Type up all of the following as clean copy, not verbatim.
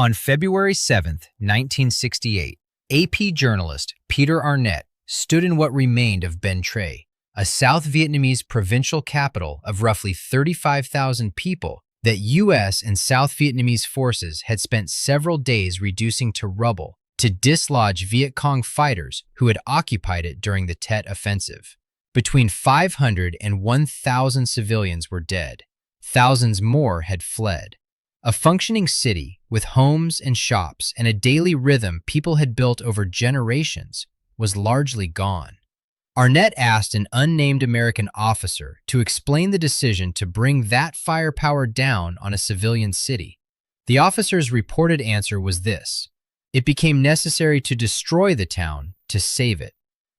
On February 7, 1968, AP journalist Peter Arnett stood in what remained of Bến Tre, a South Vietnamese provincial capital of roughly 35,000 people that US and South Vietnamese forces had spent several days reducing to rubble to dislodge Viet Cong fighters who had occupied it during the Tet Offensive. Between 500 and 1,000 civilians were dead. Thousands more had fled. A functioning city with homes and shops and a daily rhythm people had built over generations was largely gone. Arnett asked an unnamed American officer to explain the decision to bring that firepower down on a civilian city. The officer's reported answer was this: it became necessary to destroy the town to save it.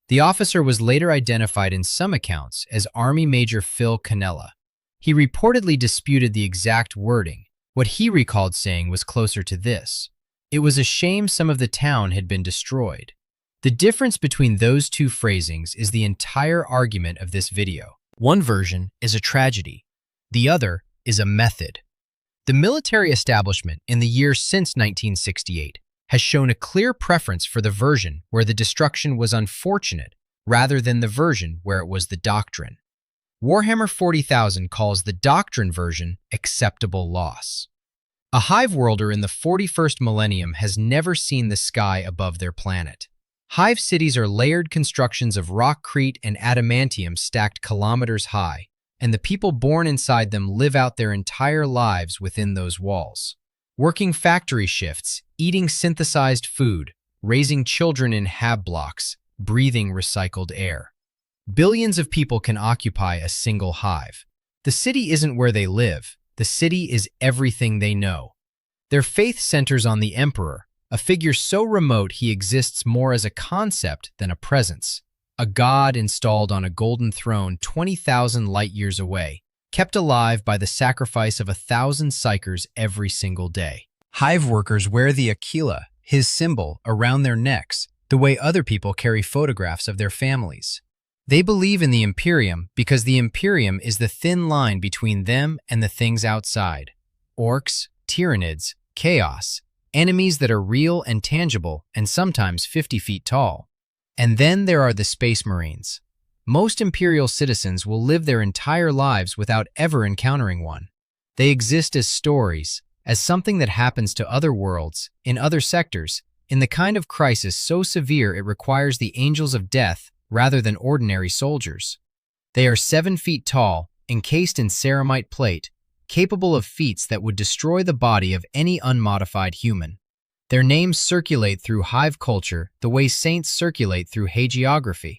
The officer was later identified in some accounts as Army Major Phil Cannella. He reportedly disputed the exact wording. What he recalled saying was closer to this: it was a shame some of the town had been destroyed. The difference between those two phrasings is the entire argument of this video. One version is a tragedy. The other is a method. The military establishment in the years since 1968 has shown a clear preference for the version where the destruction was unfortunate rather than the version where it was the doctrine. Warhammer 40,000 calls the doctrine version acceptable loss. A hive worlder in the 41st millennium has never seen the sky above their planet. Hive cities are layered constructions of rockcrete and adamantium stacked kilometers high, and the people born inside them live out their entire lives within those walls. Working factory shifts, eating synthesized food, raising children in hab blocks, breathing recycled air. Billions of people can occupy a single hive. The city isn't where they live. The city is everything they know. Their faith centers on the emperor, a figure so remote he exists more as a concept than a presence, a god installed on a golden throne 20,000 light-years away, kept alive by the sacrifice of 1,000 psychers every single day. Hive workers wear the Aquila, his symbol, around their necks, the way other people carry photographs of their families. They believe in the Imperium because the Imperium is the thin line between them and the things outside. Orcs, Tyranids, Chaos, enemies that are real and tangible and sometimes 50 feet tall. And then there are the Space Marines. Most Imperial citizens will live their entire lives without ever encountering one. They exist as stories, as something that happens to other worlds, in other sectors, in the kind of crisis so severe it requires the angels of death rather than ordinary soldiers. They are 7 feet tall, encased in ceramite plate, capable of feats that would destroy the body of any unmodified human. Their names circulate through hive culture the way saints circulate through hagiography.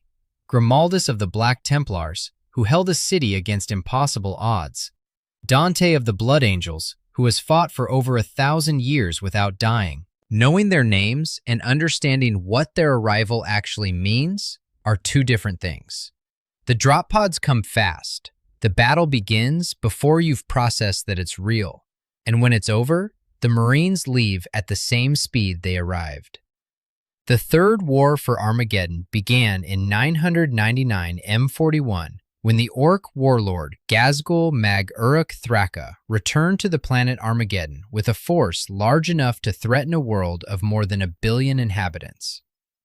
Grimaldus of the Black Templars, who held a city against impossible odds. Dante of the Blood Angels, who has fought for over 1,000 years without dying. Knowing their names and understanding what their arrival actually means are two different things. The drop pods come fast. The battle begins before you've processed that it's real. And when it's over, the Marines leave at the same speed they arrived. The Third War for Armageddon began in 999 M41 when the Orc warlord Ghazghkull Mag Uruk Thraka returned to the planet Armageddon with a force large enough to threaten a world of more than 1 billion inhabitants.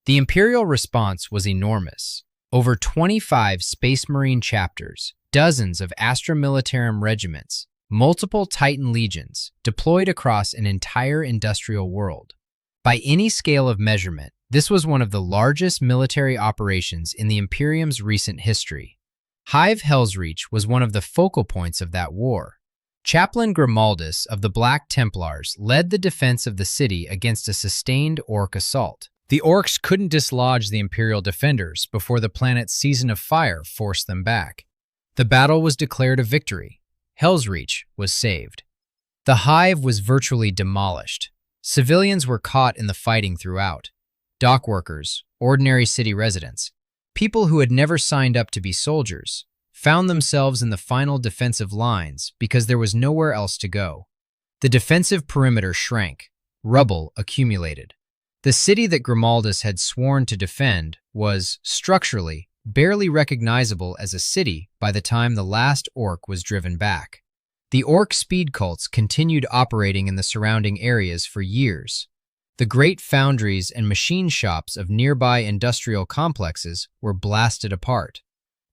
The Imperial response was enormous. Over 25 Space Marine chapters, dozens of Astra Militarum regiments, multiple Titan legions deployed across an entire industrial world. By any scale of measurement, this was one of the largest military operations in the Imperium's recent history. Hive Hellsreach was one of the focal points of that war. Chaplain Grimaldus of the Black Templars led the defense of the city against a sustained Orc assault. The Orcs couldn't dislodge the Imperial defenders before the planet's season of fire forced them back. The battle was declared a victory. Hellsreach was saved. The Hive was virtually demolished. Civilians were caught in the fighting throughout. Dock workers, ordinary city residents, people who had never signed up to be soldiers, found themselves in the final defensive lines because there was nowhere else to go. The defensive perimeter shrank. Rubble accumulated. The city that Grimaldus had sworn to defend was, structurally, barely recognizable as a city by the time the last Orc was driven back. The orc speed cults continued operating in the surrounding areas for years. The great foundries and machine shops of nearby industrial complexes were blasted apart.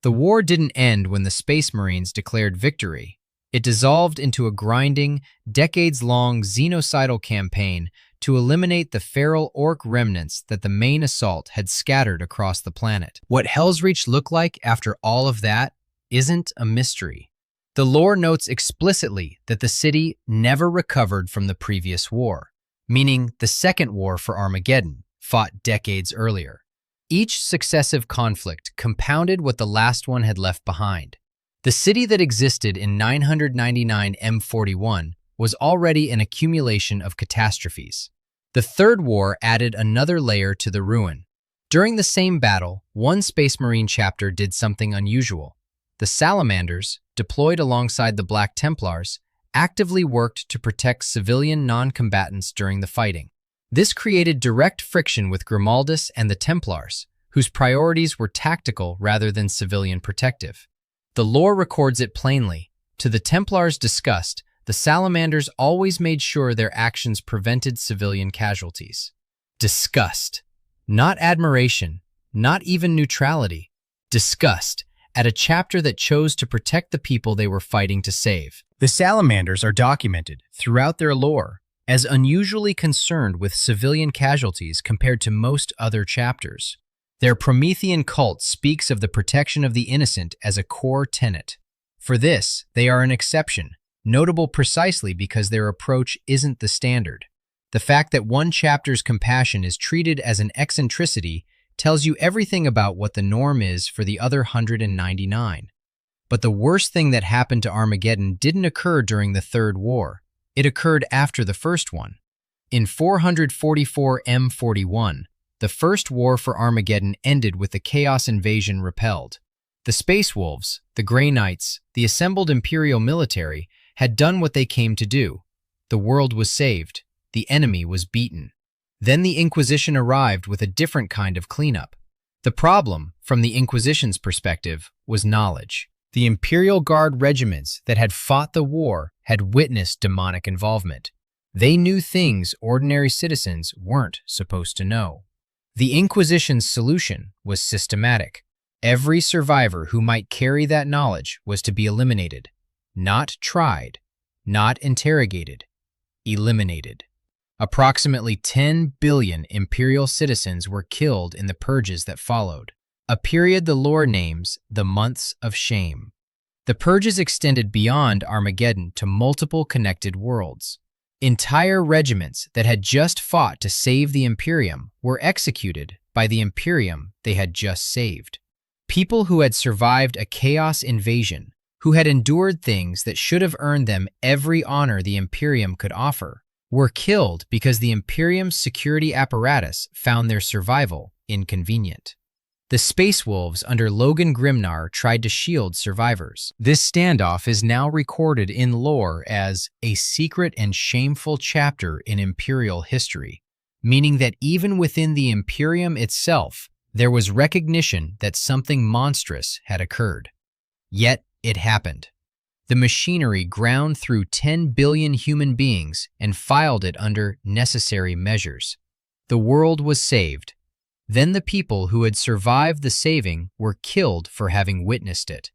The war didn't end when the Space Marines declared victory. It dissolved into a grinding, decades-long xenocidal campaign to eliminate the feral orc remnants that the main assault had scattered across the planet. What Hell's Reach looked like after all of that isn't a mystery. The lore notes explicitly that the city never recovered from the previous war, meaning the second war for Armageddon, fought decades earlier. Each successive conflict compounded what the last one had left behind. The city that existed in 999 M41 was already an accumulation of catastrophes. The Third War added another layer to the ruin. During the same battle, one Space Marine chapter did something unusual. The Salamanders, deployed alongside the Black Templars, actively worked to protect civilian non-combatants during the fighting. This created direct friction with Grimaldus and the Templars, whose priorities were tactical rather than civilian protective. The lore records it plainly. To the Templars' disgust, the Salamanders always made sure their actions prevented civilian casualties. Disgust. Not admiration, not even neutrality. Disgust at a chapter that chose to protect the people they were fighting to save. The Salamanders are documented throughout their lore as unusually concerned with civilian casualties compared to most other chapters. Their Promethean cult speaks of the protection of the innocent as a core tenet. For this, they are an exception, notable precisely because their approach isn't the standard. The fact that one chapter's compassion is treated as an eccentricity tells you everything about what the norm is for the other 199. But the worst thing that happened to Armageddon didn't occur during the Third War. It occurred after the first one. In 444 M41, the first war for Armageddon ended with the Chaos invasion repelled. The Space Wolves, the Grey Knights, the assembled Imperial military had done what they came to do. The world was saved. The enemy was beaten. Then the Inquisition arrived with a different kind of cleanup. The problem, from the Inquisition's perspective, was knowledge. The Imperial Guard regiments that had fought the war had witnessed demonic involvement. They knew things ordinary citizens weren't supposed to know. The Inquisition's solution was systematic. Every survivor who might carry that knowledge was to be eliminated. Not tried, not interrogated, eliminated. Approximately 10 billion Imperial citizens were killed in the Purges that followed, a period the lore names the Months of Shame. The Purges extended beyond Armageddon to multiple connected worlds. Entire regiments that had just fought to save the Imperium were executed by the Imperium they had just saved. People who had survived a Chaos invasion, who had endured things that should have earned them every honor the Imperium could offer, were killed because the Imperium's security apparatus found their survival inconvenient. The Space Wolves under Logan Grimnar tried to shield survivors. This standoff is now recorded in lore as a secret and shameful chapter in Imperial history, meaning that even within the Imperium itself, there was recognition that something monstrous had occurred. Yet it happened. The machinery ground through 10 billion human beings and filed it under necessary measures. The world was saved. Then the people who had survived the saving were killed for having witnessed it.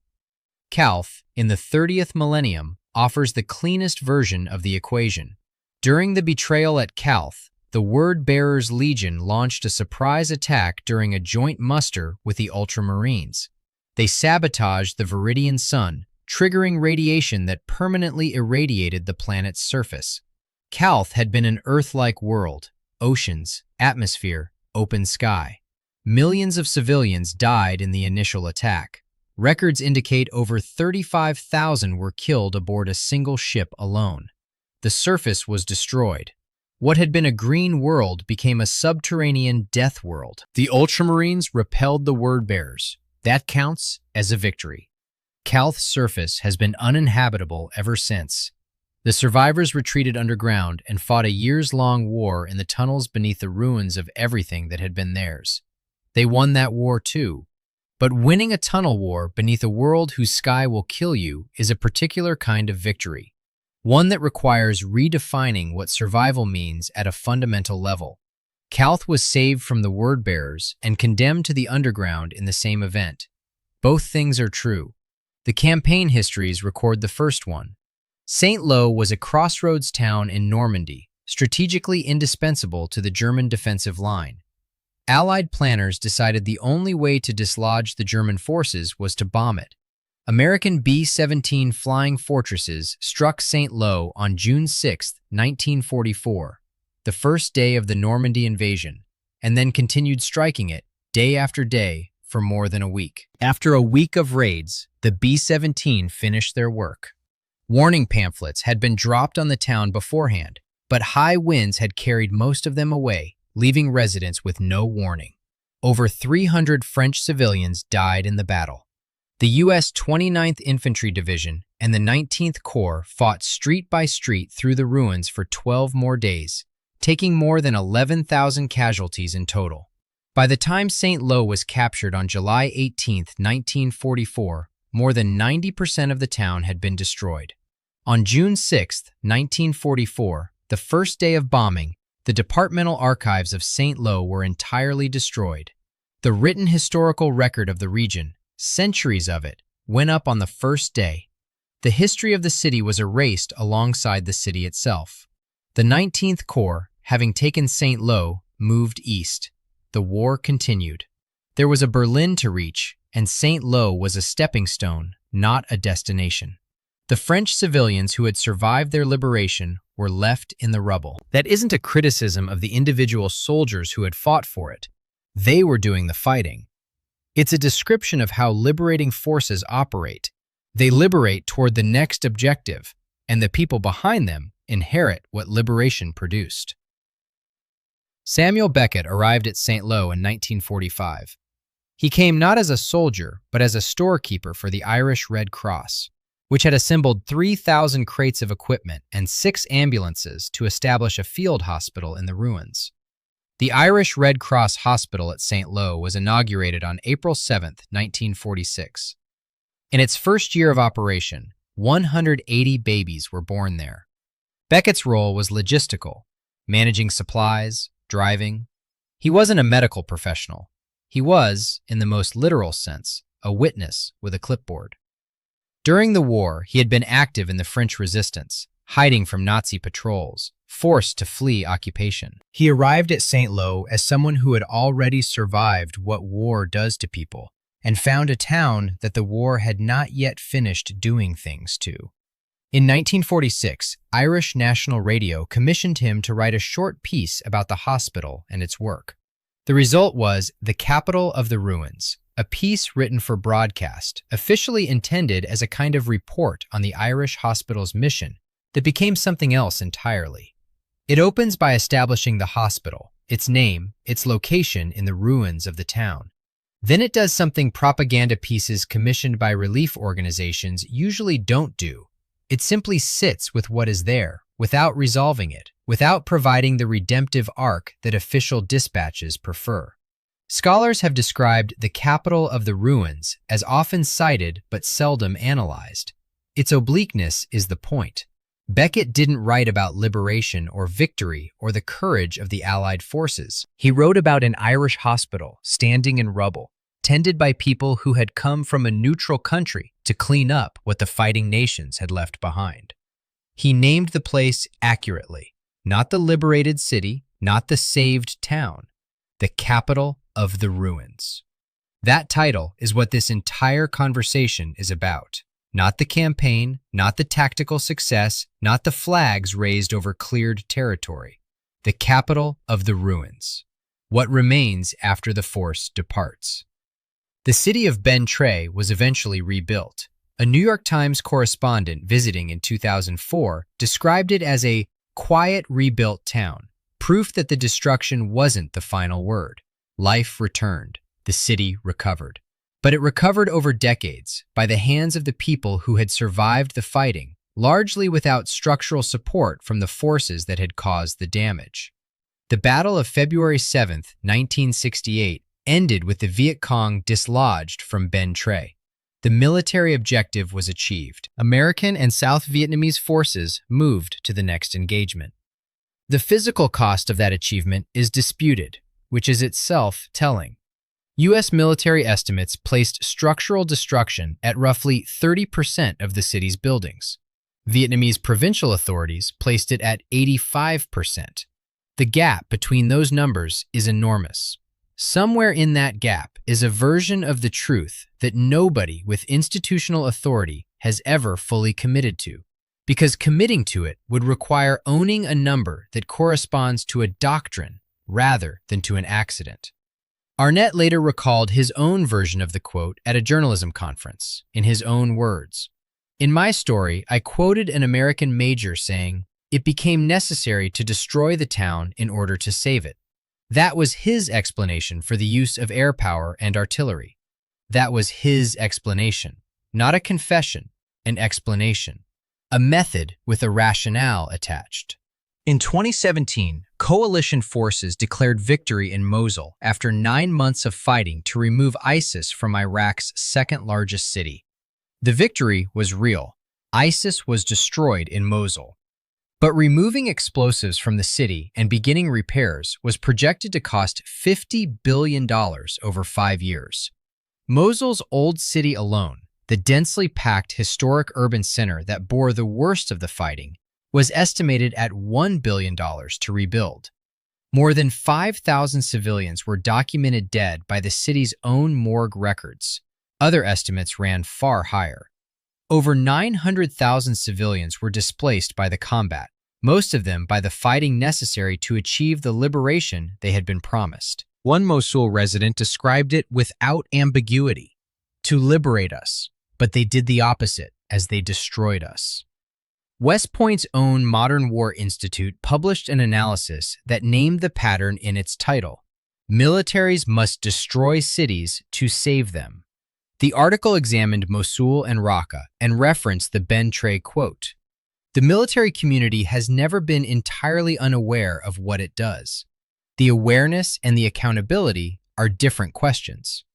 Calth, in the 30th millennium, offers the cleanest version of the equation. During the betrayal at Calth, the Word-Bearer's Legion launched a surprise attack during a joint muster with the Ultramarines. They sabotaged the Viridian Sun, triggering radiation that permanently irradiated the planet's surface. Calth had been an Earth-like world, oceans, atmosphere, open sky. Millions of civilians died in the initial attack. Records indicate over 35,000 were killed aboard a single ship alone. The surface was destroyed. What had been a green world became a subterranean death world. The Ultramarines repelled the Word-Bearers. That counts as a victory. Calth's surface has been uninhabitable ever since. The survivors retreated underground and fought a years-long war in the tunnels beneath the ruins of everything that had been theirs. They won that war too. But winning a tunnel war beneath a world whose sky will kill you is a particular kind of victory, one that requires redefining what survival means at a fundamental level. Calth was saved from the word-bearers and condemned to the underground in the same event. Both things are true. The campaign histories record the first one. St. Lo was a crossroads town in Normandy, strategically indispensable to the German defensive line. Allied planners decided the only way to dislodge the German forces was to bomb it. American B-17 flying fortresses struck St. Lo on June 6, 1944, the first day of the Normandy invasion, and then continued striking it day after day for more than a week. After a week of raids, the B-17 finished their work. Warning pamphlets had been dropped on the town beforehand, but high winds had carried most of them away, leaving residents with no warning. Over 300 French civilians died in the battle. The U.S. 29th Infantry Division and the 19th Corps fought street by street through the ruins for 12 more days, taking more than 11,000 casualties in total. By the time St. Lo was captured on July 18, 1944, more than 90% of the town had been destroyed. On June 6, 1944, the first day of bombing, the departmental archives of St. Lo were entirely destroyed. The written historical record of the region, centuries of it, went up on the first day. The history of the city was erased alongside the city itself. The 19th Corps, having taken St. Lo, moved east. The war continued. There was a Berlin to reach, and St. Lo was a stepping stone, not a destination. The French civilians who had survived their liberation were left in the rubble. That isn't a criticism of the individual soldiers who had fought for it. They were doing the fighting. It's a description of how liberating forces operate. They liberate toward the next objective, and the people behind them inherit what liberation produced. Samuel Beckett arrived at St. Lo in 1945. He came not as a soldier, but as a storekeeper for the Irish Red Cross, which had assembled 3,000 crates of equipment and 6 ambulances to establish a field hospital in the ruins. The Irish Red Cross Hospital at St. Lo was inaugurated on April 7, 1946. In its first year of operation, 180 babies were born there. Beckett's role was logistical, managing supplies, driving. He wasn't a medical professional. He was, in the most literal sense, a witness with a clipboard. During the war, he had been active in the French resistance, hiding from Nazi patrols, forced to flee occupation. He arrived at St. Lo as someone who had already survived what war does to people, and found a town that the war had not yet finished doing things to. In 1946, Irish National Radio commissioned him to write a short piece about the hospital and its work. The result was The Capital of the Ruins, a piece written for broadcast, officially intended as a kind of report on the Irish hospital's mission that became something else entirely. It opens by establishing the hospital, its name, its location in the ruins of the town. Then it does something propaganda pieces commissioned by relief organizations usually don't do. It simply sits with what is there, without resolving it, without providing the redemptive arc that official dispatches prefer. Scholars have described The Capital of the Ruins as often cited but seldom analyzed. Its obliqueness is the point. Beckett didn't write about liberation or victory or the courage of the Allied forces. He wrote about an Irish hospital standing in rubble, tended by people who had come from a neutral country to clean up what the fighting nations had left behind. He named the place accurately, not the liberated city, not the saved town, The Capital of the Ruins. That title is what this entire conversation is about. Not the campaign, not the tactical success, not the flags raised over cleared territory. The Capital of the Ruins. What remains after the force departs. The city of Bến Tre was eventually rebuilt. A New York Times correspondent visiting in 2004 described it as a quiet rebuilt town, proof that the destruction wasn't the final word. Life returned. The city recovered. But it recovered over decades by the hands of the people who had survived the fighting, largely without structural support from the forces that had caused the damage. The Battle of February 7, 1968, ended with the Viet Cong dislodged from Bến Tre. The military objective was achieved. American and South Vietnamese forces moved to the next engagement. The physical cost of that achievement is disputed, which is itself telling. U.S. military estimates placed structural destruction at roughly 30% of the city's buildings. Vietnamese provincial authorities placed it at 85%. The gap between those numbers is enormous. Somewhere in that gap is a version of the truth that nobody with institutional authority has ever fully committed to, because committing to it would require owning a number that corresponds to a doctrine rather than to an accident. Arnett later recalled his own version of the quote at a journalism conference, in his own words. In my story, I quoted an American major saying, "It became necessary to destroy the town in order to save it." That was his explanation for the use of air power and artillery. That was his explanation, not a confession, an explanation, a method with a rationale attached. In 2017, coalition forces declared victory in Mosul after 9 months of fighting to remove ISIS from Iraq's second-largest city. The victory was real. ISIS was destroyed in Mosul. But removing explosives from the city and beginning repairs was projected to cost $50 billion over 5 years. Mosul's old city alone, the densely packed historic urban center that bore the worst of the fighting, was estimated at $1 billion to rebuild. More than 5,000 civilians were documented dead by the city's own morgue records. Other estimates ran far higher. Over 900,000 civilians were displaced by the combat, most of them by the fighting necessary to achieve the liberation they had been promised. One Mosul resident described it without ambiguity: to liberate us, but they did the opposite as they destroyed us. West Point's own Modern War Institute published an analysis that named the pattern in its title: "Militaries must destroy cities to save them." The article examined Mosul and Raqqa and referenced the Bến Tre quote. The military community has never been entirely unaware of what it does. The awareness and the accountability are different questions.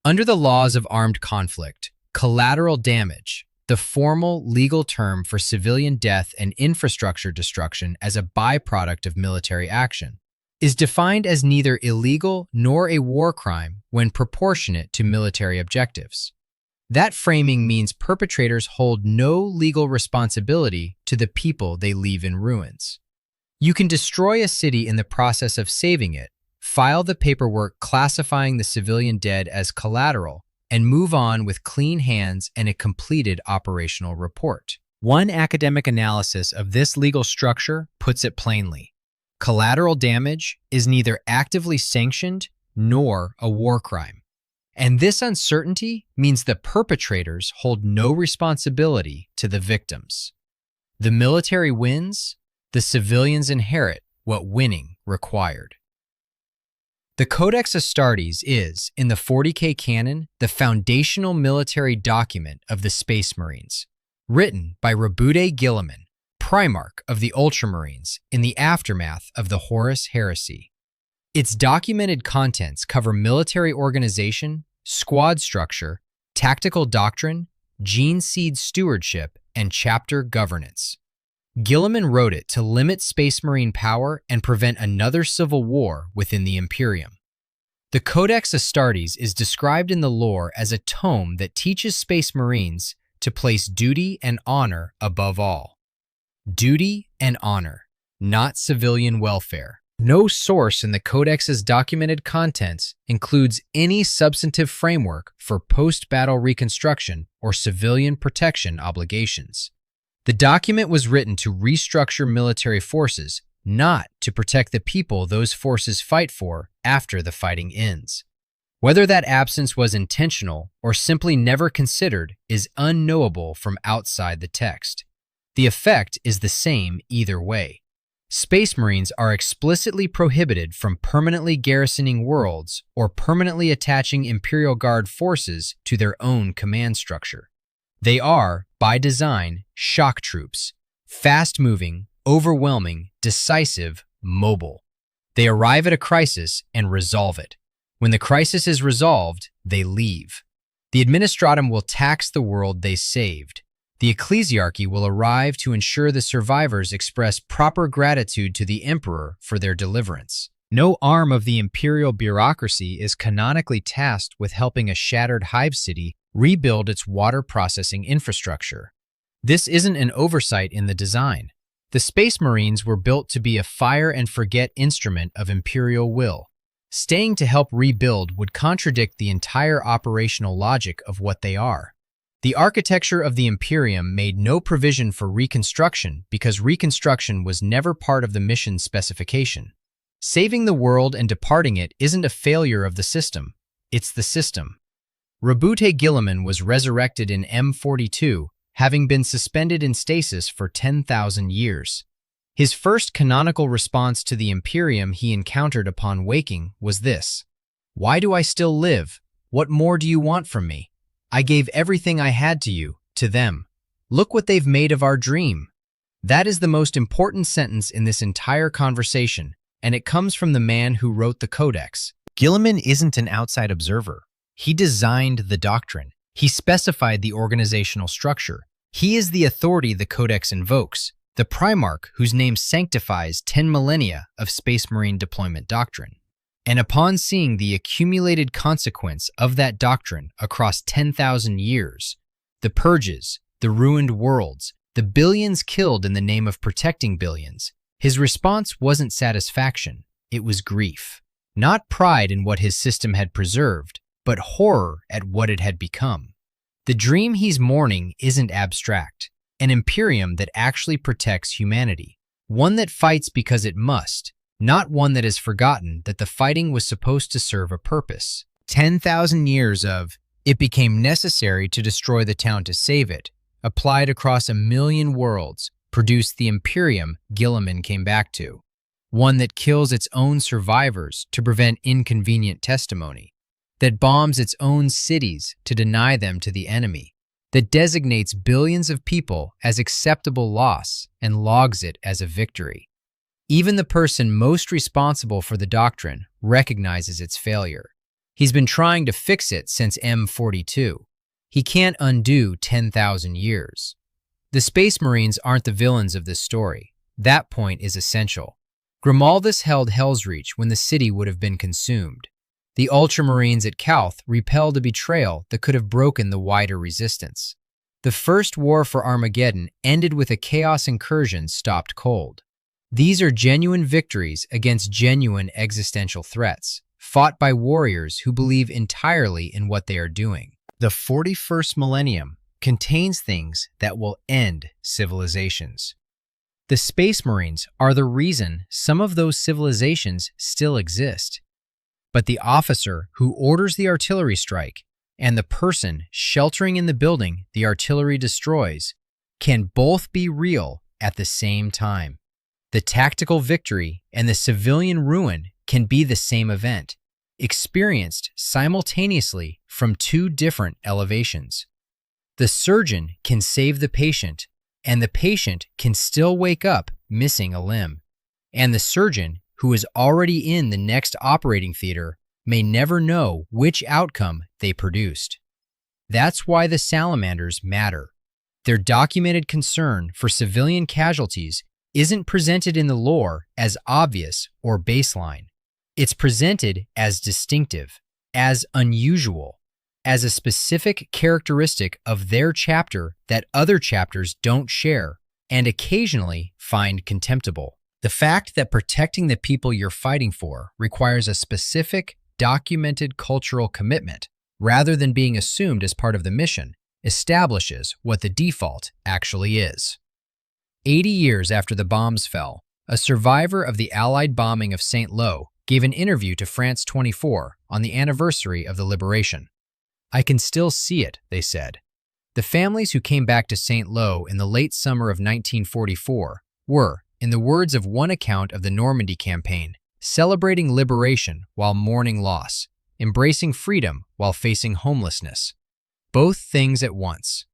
Under the laws of armed conflict, collateral damage, the formal legal term for civilian death and infrastructure destruction as a byproduct of military action, is defined as neither illegal nor a war crime when proportionate to military objectives. That framing means perpetrators hold no legal responsibility to the people they leave in ruins. You can destroy a city in the process of saving it, file the paperwork classifying the civilian dead as collateral, and move on with clean hands and a completed operational report. One academic analysis of this legal structure puts it plainly: collateral damage is neither actively sanctioned nor a war crime. And this uncertainty means the perpetrators hold no responsibility to the victims. The military wins, the civilians inherit what winning required. The Codex Astartes is, in the 40K canon, the foundational military document of the Space Marines, written by Rebude Guilliman, primarch of the Ultramarines in the aftermath of the Horus Heresy. Its documented contents cover military organization, squad structure, tactical doctrine, gene seed stewardship, and chapter governance. Guilliman wrote it to limit Space Marine power and prevent another civil war within the Imperium. The Codex Astartes is described in the lore as a tome that teaches Space Marines to place duty and honor above all. Duty and honor, not civilian welfare. No source in the Codex's documented contents includes any substantive framework for post-battle reconstruction or civilian protection obligations. The document was written to restructure military forces, not to protect the people those forces fight for after the fighting ends. Whether that absence was intentional or simply never considered is unknowable from outside the text. The effect is the same either way. Space Marines are explicitly prohibited from permanently garrisoning worlds or permanently attaching Imperial Guard forces to their own command structure. They are, by design, shock troops, fast-moving, overwhelming, decisive, mobile. They arrive at a crisis and resolve it. When the crisis is resolved, they leave. The administratum will tax the world they saved. The ecclesiarchy will arrive to ensure the survivors express proper gratitude to the emperor for their deliverance. No arm of the imperial bureaucracy is canonically tasked with helping a shattered hive city rebuild its water processing infrastructure. This isn't an oversight in the design. The Space Marines were built to be a fire-and-forget instrument of imperial will. Staying to help rebuild would contradict the entire operational logic of what they are. The architecture of the Imperium made no provision for reconstruction because reconstruction was never part of the mission's specification. Saving the world and departing it isn't a failure of the system, it's the system. Rabute Guilliman was resurrected in M42, having been suspended in stasis for 10,000 years. His first canonical response to the Imperium he encountered upon waking was this: "Why do I still live? What more do you want from me? I gave everything I had to you, to them. Look what they've made of our dream." That is the most important sentence in this entire conversation, and it comes from the man who wrote the Codex. Guilliman isn't an outside observer. He designed the doctrine. He specified the organizational structure. He is the authority the Codex invokes, the primarch whose name sanctifies 10 millennia of Space Marine deployment doctrine. And upon seeing the accumulated consequence of that doctrine across 10,000 years, the Purges, the ruined worlds, the billions killed in the name of protecting billions, his response wasn't satisfaction, it was grief. Not pride in what his system had preserved, but horror at what it had become. The dream he's mourning isn't abstract, an Imperium that actually protects humanity, one that fights because it must, not one that has forgotten that the fighting was supposed to serve a purpose. 10,000 years of, "It became necessary to destroy the town to save it," applied across 1,000,000 worlds, produced the Imperium Guilliman came back to. One that kills its own survivors to prevent inconvenient testimony, that bombs its own cities to deny them to the enemy, that designates billions of people as acceptable loss and logs it as a victory. Even the person most responsible for the doctrine recognizes its failure. He's been trying to fix it since M42. He can't undo 10,000 years. The Space Marines aren't the villains of this story. That point is essential. Grimaldus held Hell's Reach when the city would have been consumed. The Ultramarines at Calth repelled a betrayal that could have broken the wider resistance. The first war for Armageddon ended with a chaos incursion stopped cold. These are genuine victories against genuine existential threats, fought by warriors who believe entirely in what they are doing. The 41st millennium contains things that will end civilizations. The Space Marines are the reason some of those civilizations still exist. But the officer who orders the artillery strike and the person sheltering in the building the artillery destroys can both be real at the same time. The tactical victory and the civilian ruin can be the same event, experienced simultaneously from two different elevations. The surgeon can save the patient, and the patient can still wake up missing a limb. And the surgeon, who is already in the next operating theater, may never know which outcome they produced. That's why the salamanders matter. Their documented concern for civilian casualties isn't presented in the lore as obvious or baseline. It's presented as distinctive, as unusual, as a specific characteristic of their chapter that other chapters don't share and occasionally find contemptible. The fact that protecting the people you're fighting for requires a specific, documented cultural commitment, rather than being assumed as part of the mission, establishes what the default actually is. 80 years after the bombs fell, a survivor of the Allied bombing of St. Lo gave an interview to France 24 on the anniversary of the liberation. "I can still see it," they said. The families who came back to St. Lo in the late summer of 1944 were, in the words of one account of the Normandy campaign, celebrating liberation while mourning loss, embracing freedom while facing homelessness. Both things at once.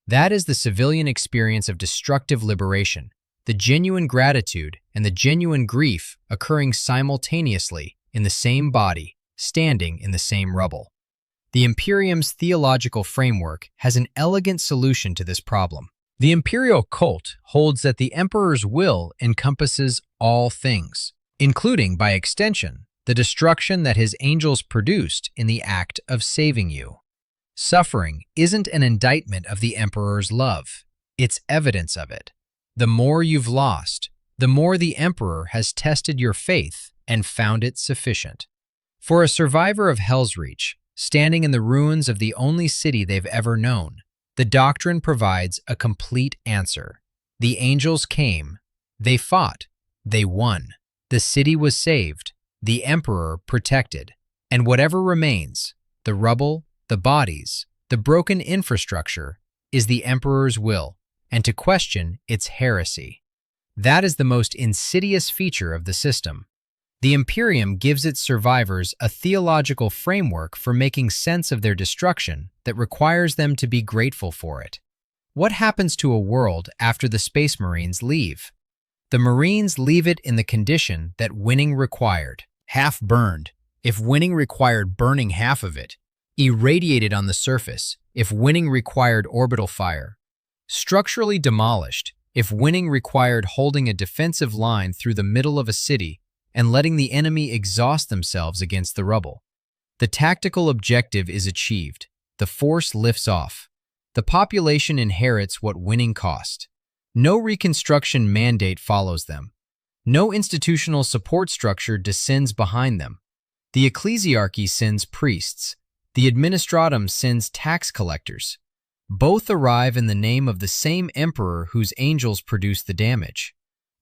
That is the civilian experience of destructive liberation, the genuine gratitude and the genuine grief occurring simultaneously in the same body standing in the same rubble. The Imperium's theological framework has an elegant solution to this problem. The imperial cult holds that the emperor's will encompasses all things, including, by extension, the destruction that his angels produced in the act of saving you. Suffering isn't an indictment of the emperor's love, it's evidence of it. The more you've lost, the more the emperor has tested your faith and found it sufficient. For a survivor of Hell's Reach, standing in the ruins of the only city they've ever known, the doctrine provides a complete answer. The angels came, they fought, they won. The city was saved, the emperor protected, and whatever remains, the rubble, the bodies, the broken infrastructure, is the emperor's will, and to question it's heresy. That is the most insidious feature of the system. The Imperium gives its survivors a theological framework for making sense of their destruction that requires them to be grateful for it. What happens to a world after the Space Marines leave? The Marines leave it in the condition that winning required. Half burned, if winning required burning half of it. Irradiated on the surface, if winning required orbital fire. Structurally demolished, if winning required holding a defensive line through the middle of a city and letting the enemy exhaust themselves against the rubble. The tactical objective is achieved. The force lifts off. The population inherits what winning cost. No reconstruction mandate follows them. No institutional support structure descends behind them. The ecclesiarchy sends priests. The administratum sends tax collectors. Both arrive in the name of the same emperor whose angels produce the damage.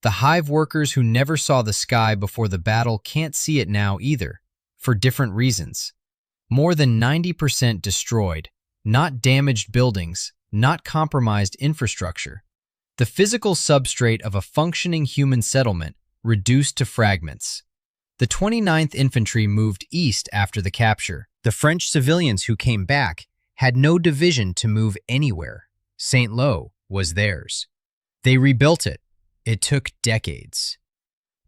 The hive workers who never saw the sky before the battle can't see it now either, for different reasons. More than 90% destroyed, not damaged buildings, not compromised infrastructure. The physical substrate of a functioning human settlement reduced to fragments. The 29th Infantry moved east after the capture. The French civilians who came back had no division to move anywhere. St. Lo was theirs. They rebuilt it. It took decades.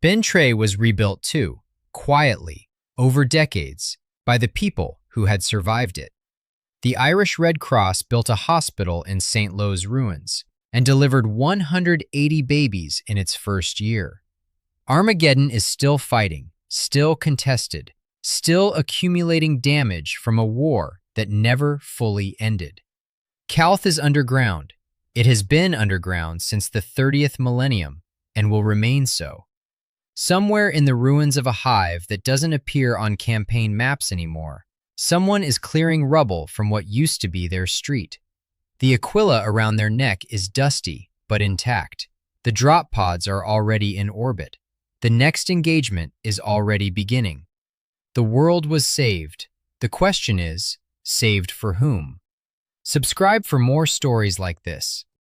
Bến Tre was rebuilt too, quietly, over decades, by the people who had survived it. The Irish Red Cross built a hospital in St. Lo's ruins and delivered 180 babies in its first year. Armageddon is still fighting, still contested, still accumulating damage from a war that never fully ended. Calth is underground. It has been underground since the 30th millennium and will remain so. Somewhere in the ruins of a hive that doesn't appear on campaign maps anymore, someone is clearing rubble from what used to be their street. The aquila around their neck is dusty but intact. The drop pods are already in orbit. The next engagement is already beginning. The world was saved. The question is, saved for whom? Subscribe for more stories like this.